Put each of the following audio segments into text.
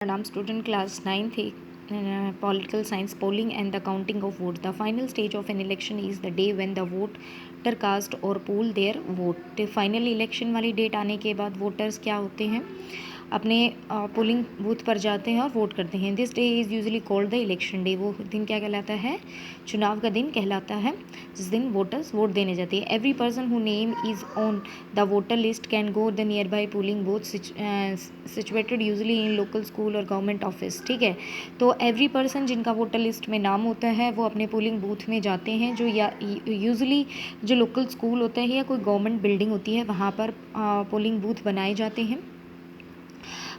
Madam, student class 9th political science polling and the counting of votes. The final stage of an election is the day when the voter cast or poll their vote. तो final election वाली date आने के बाद voters क्या होते हैं, अपने polling booth पर जाते हैं और वोट करते हैं. This day is usually called the election day. वो दिन क्या कहलाता है? चुनाव का दिन कहलाता है, जिस दिन वोटर्स वोट देने जाते हैं. Every person who name is on the voter list can go the near by polling booth situated usually in local school और गवर्नमेंट ऑफिस. ठीक है, तो एवरी पर्सन जिनका वोटर लिस्ट में नाम होता है वो अपने पोलिंग बूथ में जाते हैं, जो या यूजली जो लोकल स्कूल होता है या कोई गवर्नमेंट बिल्डिंग होती है वहाँ पर पोलिंग बूथ बनाए जाते हैं.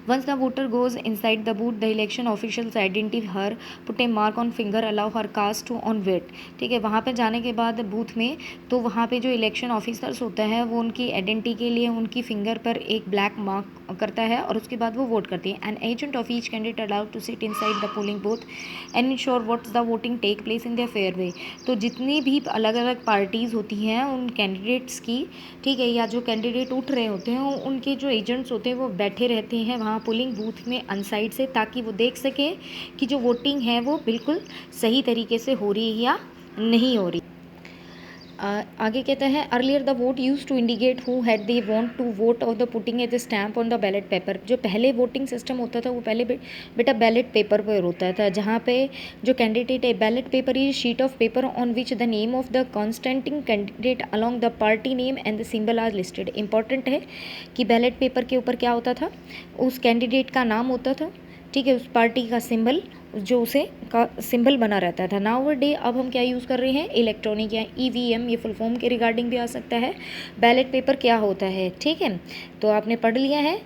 Once the voter goes inside the booth, the election officials identify her, put a mark on finger, allow her cast to on wait. ठीक है, वहाँ पे जाने के बाद बूथ में तो वहाँ पे जो इलेक्शन ऑफिसर्स होता है वो उनकी आइडेंटिटी के लिए उनकी फिंगर पर एक ब्लैक मार्क करता है और उसके बाद वो वोट करते हैं. An agent of each candidate allowed to sit inside the polling booth and ensure what's the voting take place in the fair way. तो जितनी भी अलग अलग पार्टीज़ होती हैं उन कैंडिडेट्स की, ठीक है, या जो कैंडिडेट उठ रहे होते हैं उनके जो एजेंट्स होते हैं वो बैठे रहते हैं वहाँ पोलिंग बूथ में अनसाइड से, ताकि वो देख सकें कि जो वोटिंग है वो बिल्कुल सही तरीके से हो रही है या नहीं हो रही. आगे कहता है earlier the vote use to indicate who had they want to vote और the putting as stamp on the ballot paper. जो पहले वोटिंग सिस्टम होता था वो पहले बेटा बैलेट पेपर पर होता था, जहाँ पे जो कैंडिडेट है, ballot paper is sheet of paper on which the name of the contesting candidate along the party name and the symbol are listed. Important है कि बैलेट पेपर के ऊपर क्या होता था, उस कैंडिडेट का नाम होता था, ठीक है, उस पार्टी का सिंबल जो उसे का सिंबल बना रहता था. नाउ डे अब हम क्या यूज़ कर रहे हैं, इलेक्ट्रॉनिक या ईवीएम, ये फुल फॉर्म के रिगार्डिंग भी आ सकता है. बैलेट पेपर क्या होता है, ठीक है, तो आपने पढ़ लिया है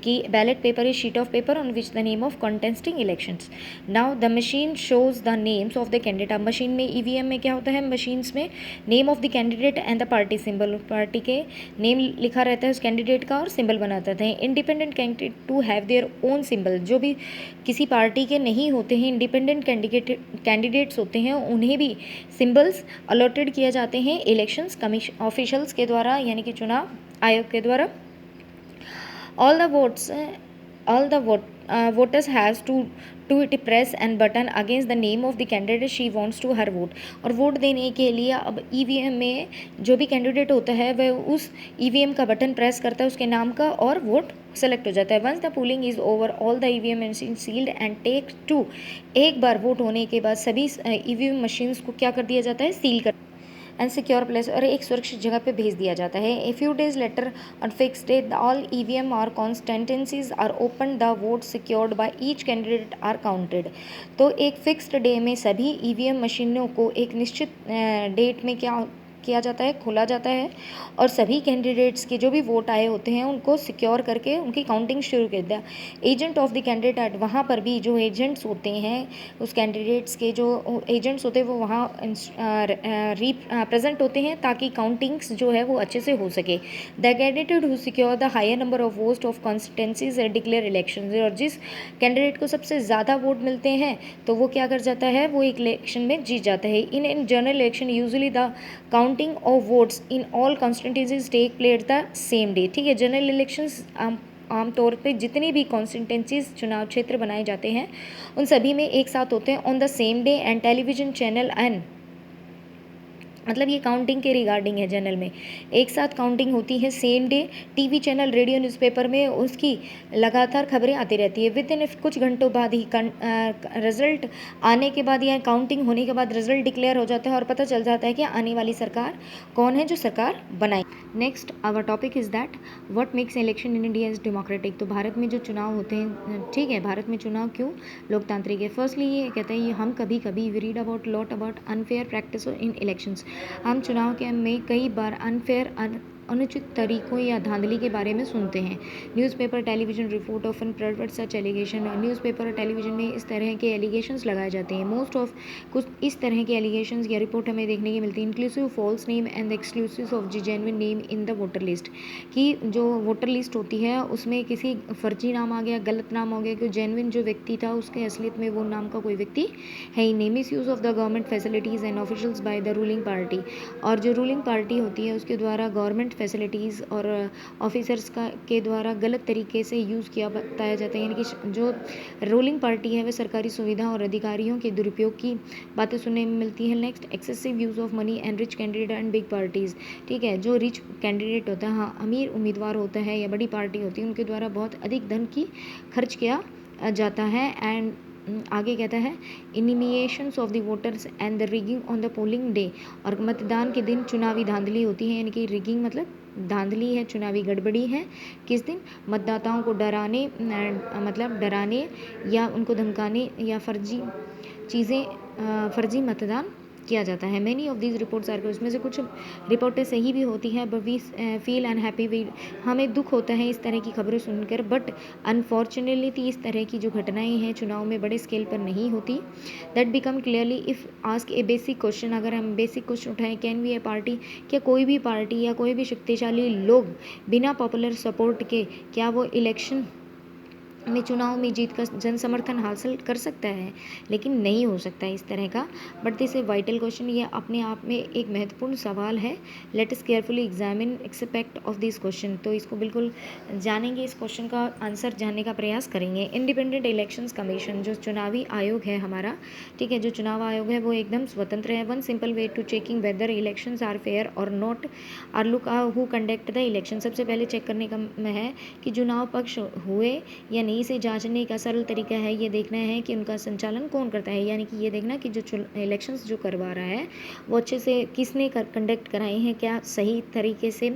कि ballot paper is sheet of paper on which the name of contesting elections. Now the machine shows the names of the candidate. अब मशीन में ईवीएम में क्या होता है, मशीन्स में name of the candidate and the party symbol, party के name लिखा रहता है उस कैंडिडेट का और सिंबल बनाता है. Independent candidate to have their own symbol. जो भी किसी पार्टी के नहीं होते हैं, इंडिपेंडेंट कैंडिडेट्स होते हैं, उन्हें भी सिंबल्स अलॉटेड किए जाते हैं इलेक्शंस कमीशन ऑफिशल्स के द्वारा, यानी कि चुनाव आयोग के द्वारा. all the voters has to it press and button against the name of the candidate she wants to her vote. और वोट देने के लिए अब ईवीएम में जो भी कैंडिडेट होता है वह उस ईवीएम का बटन प्रेस करता है उसके नाम का और वोट सेलेक्ट हो जाता है. Once the polling is over all the EVM machine sealed and take to. एक बार वोट होने के बाद सभी ईवीएम मशीन्स को क्या कर दिया जाता है, सील कर एंड सिक्योर प्लेस और एक सुरक्षित जगह पे भेज दिया जाता है. A few days later on fix day all EVM are constituencies are open, the vote secured by each candidate are counted. तो एक फिक्स्ड डे में सभी ईवीएम मशीनों को एक निश्चित डेट में क्या किया जाता है, खोला जाता है और सभी कैंडिडेट्स के जो भी वोट आए होते हैं उनको सिक्योर करके उनकी काउंटिंग शुरू कर दिया. एजेंट ऑफ द कैंडिडेट, वहाँ पर भी जो एजेंट्स होते हैं उस कैंडिडेट्स के जो एजेंट्स होते हैं वो वहाँ प्रेजेंट होते हैं ताकि काउंटिंग्स जो है वो अच्छे से हो सके. The candidate who secure the higher number of votes of constituencies declare election. और जिस कैंडिडेट को सबसे ज़्यादा वोट मिलते हैं तो वो क्या कर जाता है, वो एक इलेक्शन में जीत जाता है. In general election usually the counting of votes in all constituencies take place the same day. ठीक है, जनरल इलेक्शंस आमतौर पे जितनी भी कॉन्स्टिट्यूंसीज चुनाव क्षेत्र बनाए जाते हैं उन सभी में एक साथ होते हैं on the same day. And television channel and मतलब ये काउंटिंग के रिगार्डिंग है, जनरल में एक साथ काउंटिंग होती है same day. TV channel, radio, newspaper में उसकी लगातार खबरें आती रहती है. विद इन कुछ घंटों बाद ही रिजल्ट आने के बाद या काउंटिंग होने के बाद रिजल्ट डिक्लेयर हो जाता है और पता चल जाता है कि आने वाली सरकार कौन है जो सरकार बनाई. Next our topic is that what makes election in India is democratic. तो भारत में जो चुनाव होते हैं, ठीक है, भारत में चुनाव क्यों लोकतांत्रिक है. फर्स्टली ये कहते हैं हम कभी कभी we read about lot about unfair practice in elections. हम चुनाव के में कई बार अनफेयर अनुचित तरीकों या धांधली के बारे में सुनते हैं. Newspaper, television report often pervert such allegation. Newspaper और टेलीविजन में इस तरह के एलिगेशंस लगाए जाते हैं. मोस्ट ऑफ कुछ इस तरह के एलिगेशंस या रिपोर्ट हमें देखने की मिलती है. Inclusive false name and exclusive of the genuine name in the voter list. कि जो वोटर लिस्ट होती है उसमें किसी फर्जी नाम आ गया, गलत नाम हो गया, कि जेन्युइन जो व्यक्ति था उसके असलियत में वो नाम का कोई व्यक्ति है ही नहीं. Miss use of the government facilities and officials by the ruling party. और जो रूलिंग पार्टी होती है उसके द्वारा गवर्नमेंट फैसिलिटीज़ और ऑफिसर्स का के द्वारा गलत तरीके से यूज़ किया बताया जाता है, यानी कि जो रूलिंग पार्टी है वह सरकारी सुविधा और अधिकारियों के दुरुपयोग की बातें सुनने में मिलती है। Next, excessive use of money and rich candidate and big parties. ठीक है, जो रिच कैंडिडेट होता है, हाँ अमीर उम्मीदवार होता है या बड़ी पार्टी होती है, उनके द्वारा बहुत अधिक धन की खर्च किया जाता है। एंड आगे कहता है intimidations of the voters and the rigging on the polling day, और मतदान के दिन चुनावी धांधली होती है, यानी कि रिगिंग मतलब धांधली है, चुनावी गड़बड़ी है। किस दिन? मतदाताओं को डराने मतलब डराने या उनको धमकाने या फर्जी मतदान किया जाता है। Many of these reports are, उसमें से कुछ रिपोर्टें सही भी होती हैं, बट वी फील अनहैप्पी, हमें दुख होता है इस तरह की खबरें सुनकर। बट अनफॉर्चुनेटली इस तरह की जो घटनाएं हैं चुनाव में बड़े स्केल पर नहीं होती। That become clearly if ask A basic question, अगर हम बेसिक क्वेश्चन उठाएं, कैन वी ए पार्टी, क्या कोई भी पार्टी या कोई भी शक्तिशाली लोग बिना पॉपुलर सपोर्ट के क्या वो इलेक्शन में चुनाव में जीत का जन समर्थन हासिल कर सकता है? लेकिन नहीं हो सकता है इस तरह का। But this a vital question, ये अपने आप में एक महत्वपूर्ण सवाल है। Let us carefully examine expect of this question, तो इसको बिल्कुल जानेंगे, इस क्वेश्चन का आंसर जानने का प्रयास करेंगे। इंडिपेंडेंट इलेक्शंस कमीशन, जो चुनावी आयोग है हमारा, ठीक है, जो चुनाव आयोग है वो एकदम स्वतंत्र है। One simple way to checking whether elections are fair or not are look who conduct the election, सबसे पहले चेक करने का है कि चुनाव पक्ष हुए या नहीं से जांचने का सरल तरीका है ये देखना है कि उनका संचालन कौन करता है, यानी कि ये देखना कि जो इलेक्शंस जो करवा रहा है वो अच्छे से किसने कंडक्ट कराए हैं, क्या सही तरीके से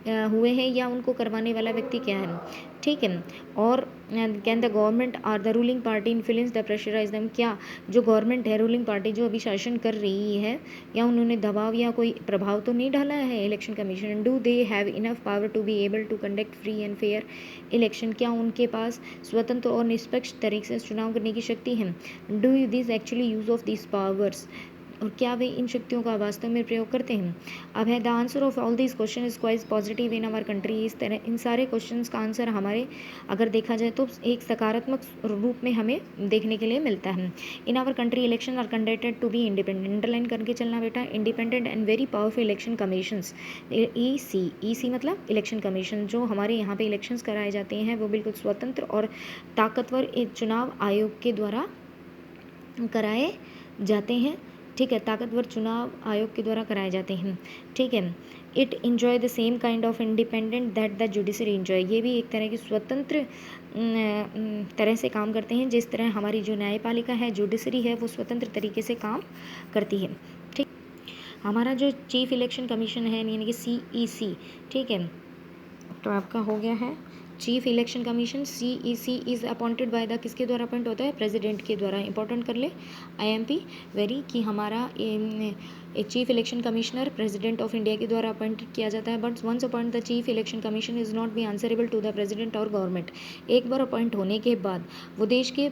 हुए हैं, या उनको करवाने वाला व्यक्ति क्या है। ठीक है, और can the government or the ruling party influence the pressurise them, क्या जो गवर्नमेंट है, रूलिंग पार्टी जो अभी शासन कर रही है, या उन्होंने दबाव या कोई प्रभाव तो नहीं डाला है election commission. Do they have enough power to be able to conduct free and fair election, क्या उनके पास स्वतंत्र और निष्पक्ष तरीके से चुनाव करने की शक्ति है। Do this actually use of this powers, और क्या वे इन शक्तियों का वास्तव में प्रयोग करते हैं। अब है the answer of all this question is quite positive in our country, इस तरह इन सारे क्वेश्चंस का आंसर हमारे अगर देखा जाए तो एक सकारात्मक रूप में हमें देखने के लिए मिलता है। In our country election are conducted to be independent, underline करके चलना बेटा, independent and very powerful election commissions, E C मतलब इलेक्शन कमीशन, जो हमारे यहाँ पे इलेक्शंस कराए जाते हैं वो बिल्कुल स्वतंत्र और ताकतवर एक चुनाव आयोग के द्वारा कराए जाते हैं। ठीक है, ताकतवर चुनाव आयोग के द्वारा कराए जाते हैं। ठीक है, it enjoy the same kind of independent that the judiciary enjoy, ये भी एक तरह की स्वतंत्र तरह से काम करते हैं, जिस तरह हमारी जो न्यायपालिका है, जुडिशरी है, वो स्वतंत्र तरीके से काम करती है। ठीक, हमारा जो चीफ इलेक्शन कमीशन है यानी कि CEC, ठीक है, तो आपका हो गया है chief election commission. CEC is appointed by the, किसके द्वारा अपॉइंट होता है? प्रेसिडेंट के द्वारा। इंपॉर्टेंट कर ले IMP वेरी, कि हमारा chief election commissioner president of India के द्वारा अपॉइंटेड किया जाता है। But once appoint the chief election commission is not be answerable to the president और गवर्नमेंट, एक बार अपॉइंट होने के बाद वो देश के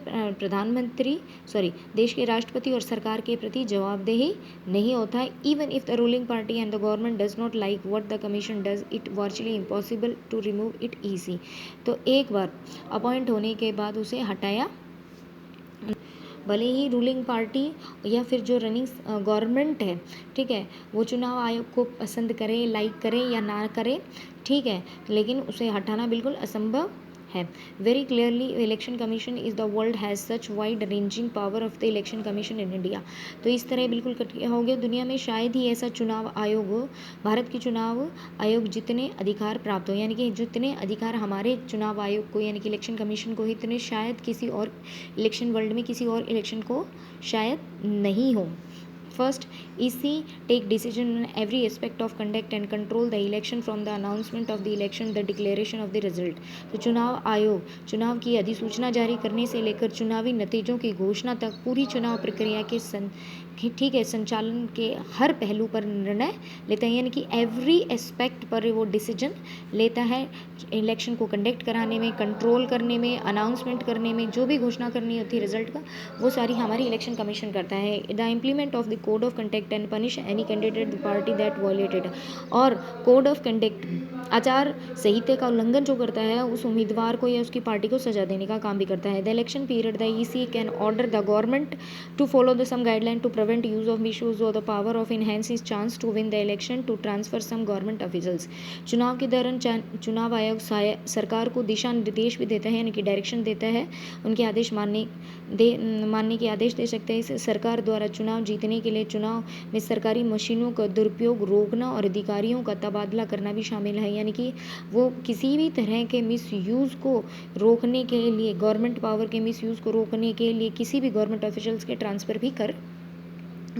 देश के राष्ट्रपति और सरकार के प्रति जवाबदेही नहीं होता है। Even if the ruling party and the government does not like what the commission does, it virtually impossible to remove it easy, तो एक बार अपॉइंट होने के बाद उसे हटाया, भले ही रूलिंग पार्टी या फिर जो रनिंग गवर्नमेंट है, ठीक है, वो चुनाव आयोग को पसंद करे, लाइक करे या ना करे, ठीक है, लेकिन उसे हटाना बिल्कुल असंभव है। Very clearly election commission is the world has such wide ranging power of the election commission in India, तो इस तरह बिल्कुल हो गया, दुनिया में शायद ही ऐसा चुनाव आयोग हो, भारत की चुनाव आयोग जितने अधिकार प्राप्त हो, यानी कि जितने अधिकार हमारे चुनाव आयोग को यानी कि इलेक्शन कमीशन को, इतने शायद किसी और इलेक्शन वर्ल्ड में किसी और इलेक्शन को शायद नहीं हो। First, EC take decision on every aspect of conduct and control the election from the announcement of the election, the declaration of the result. तो चुनाव आयोग चुनाव की अधिसूचना जारी करने से लेकर चुनावी नतीजों की घोषणा तक पूरी चुनाव प्रक्रिया के ठीक है संचालन के हर पहलू पर निर्णय लेता है, यानी कि एवरी एस्पेक्ट पर वो डिसीजन लेता है। इलेक्शन को कंडक्ट कराने में, कंट्रोल करने में, अनाउंसमेंट करने में, जो भी घोषणा करनी होती है रिजल्ट का, वो सारी हमारी इलेक्शन कमीशन करता है। The implement of the code of conduct and punish any candidate the party that violated। और कोड ऑफ कंडक्ट आचार संहिता का उल्लंघन जो करता है उस उम्मीदवार को या उसकी पार्टी को सजा देने का काम भी करता है। The election period the EC can order the government to follow the some guideline to prevent use of misuse or the power of enhance his chance to win the election to transfer some government officials. चुनाव के दौरान चुनाव आयोग सरकार को दिशा निर्देश भी देता है, यानी कि डायरेक्शन देता है, उनके आदेश मानने के आदेश दे सकते हैं। इस सरकार द्वारा चुनाव जीतने के लिए चुनाव में सरकारी मशीनों का दुरुपयोग रोकना और अधिकारियों का तबादला करना भी शामिल है, यानी कि वो किसी भी तरह के मिसयूज़ को रोकने के लिए, गवर्नमेंट पावर के मिसयूज़ को रोकने के लिए किसी भी गवर्नमेंट ऑफिशियल्स के ट्रांसफ़र भी कर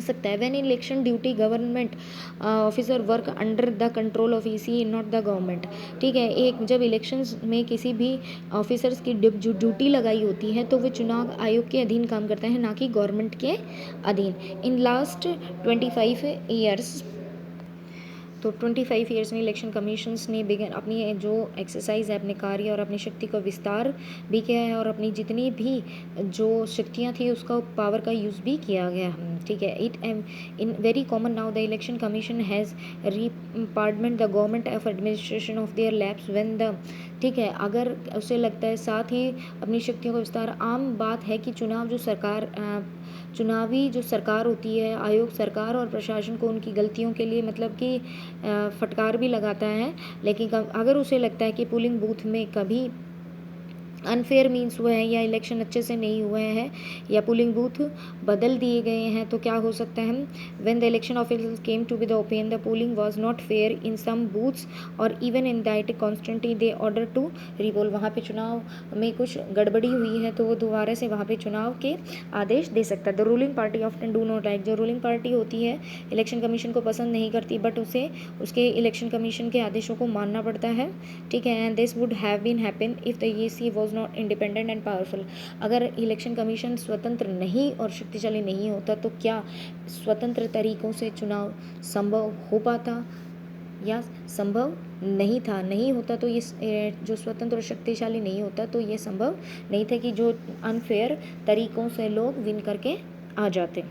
सकता है। When election duty government officer work under the control of EC not the government. ठीक है, एक जब इलेक्शंस में किसी भी ऑफिसर्स की जो ड्यूटी लगाई होती है तो वो चुनाव आयोग के अधीन काम करता है, ना कि गवर्नमेंट के अधीन। इन लास्ट 25 ईयर्स, तो 25 ईयर्स में इलेक्शन कमीशंस ने बिगन अपनी जो एक्सरसाइज है, अपने कार्य और अपनी शक्ति का विस्तार भी किया है और अपनी जितनी भी जो शक्तियाँ थी उसका पावर का यूज़ भी किया गया। ठीक है, it in very common now the election commission has department the government of administration of their labs when the. ठीक है, अगर उसे लगता है, साथ ही अपनी शक्तियों का विस्तार। आम बात है कि चुनावी जो सरकार होती है, आयोग सरकार और प्रशासन को उनकी गलतियों के लिए मतलब कि फटकार भी लगाता है, लेकिन अगर उसे लगता है कि पोलिंग बूथ में कभी अनफेयर मीन्स हुआ है या इलेक्शन अच्छे से नहीं हुए हैं या पोलिंग बूथ बदल दिए गए हैं, तो क्या हो सकता है, when the election officers came to be the opinion the polling was not fair in some booths और even in that constantly they order to repoll. वहाँ पे चुनाव में कुछ गड़बड़ी हुई है तो वो दोबारा से वहाँ पे चुनाव के आदेश दे सकता है। The ruling party often do not like. जो रूलिंग पार्टी होती है इलेक्शन कमीशन को पसंद नहीं करती, बट उसे उसके इलेक्शन कमीशन के आदेशों को मानना पड़ता है। ठीक है, and this would have been happen if the EC was not independent and powerful. अगर इलेक्शन कमीशन स्वतंत्र नहीं और शक्तिशाली नहीं होता तो क्या स्वतंत्र तरीकों से चुनाव संभव हो पाता या संभव नहीं था। नहीं होता तो ये जो स्वतंत्र और शक्तिशाली नहीं होता तो ये संभव नहीं था कि जो अनफेयर तरीकों से लोग विन करके आ जाते।